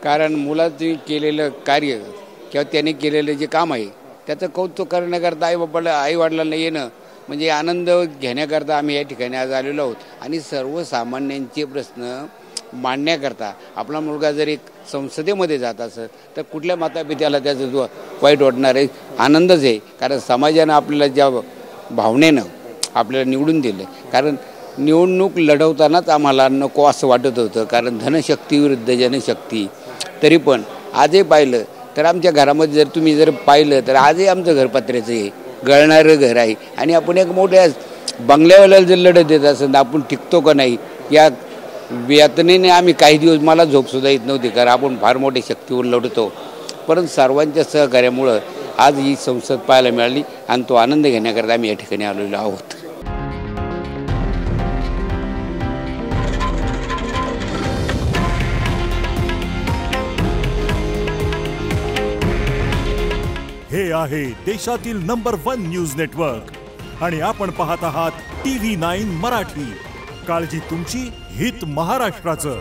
कारण मुलाचं केलेलं कार्य किंवा त्याने केलेलं जे काम आहे त्याचं कौतुक करण्याकरता आई-वडिलांना येणं म्हणजे आनंद घेण्याकरता आम्ही या ठिकाणी आज आलेलो आहोत. आणि सर्वसामान्यांचे प्रश्न मांडण्याकरता आपला मुलगा जर एक संसदेमध्ये जात असेल तर कुठल्या मातापित्याला त्याचं जो वाईट वाटणार आहे? आनंदच आहे. कारण समाजानं आपल्याला ज्या भावनेनं आपल्याला निवडून दिलं, कारण निवडणूक लढवतानाच आम्हाला नको असं वाटत होतं, कारण धनशक्ती विरुद्ध जनशक्ती. तरी पण आजही पाहिलं तर आमच्या घरामध्ये जर तुम्ही जर पाहिलं तर आजही आमचं घर पत्र्याचं आहे, गळणारं घर आहे. आणि आपण एक मोठ्या बंगल्यावाल्याला जर लढत देत असेल तर आपण टिकतो का नाही या यातनेने आम्ही काही दिवस मला झोपसुद्धा येत नव्हती, कारण आपण फार मोठ्या शक्तीवर लढतो. परंतु सर्वांच्या सहकार्यामुळं आज ही संसद पाहायला मिळाली आणि तो आनंद घेण्याकरता आम्ही या ठिकाणी आलेलो आहोत. हे आहे देशातील नंबर 1 न्यूज नेटवर्क आणि आपण पाहत आहात TV9 मराठी. काळजी तुमची, हित महाराष्ट्राचं.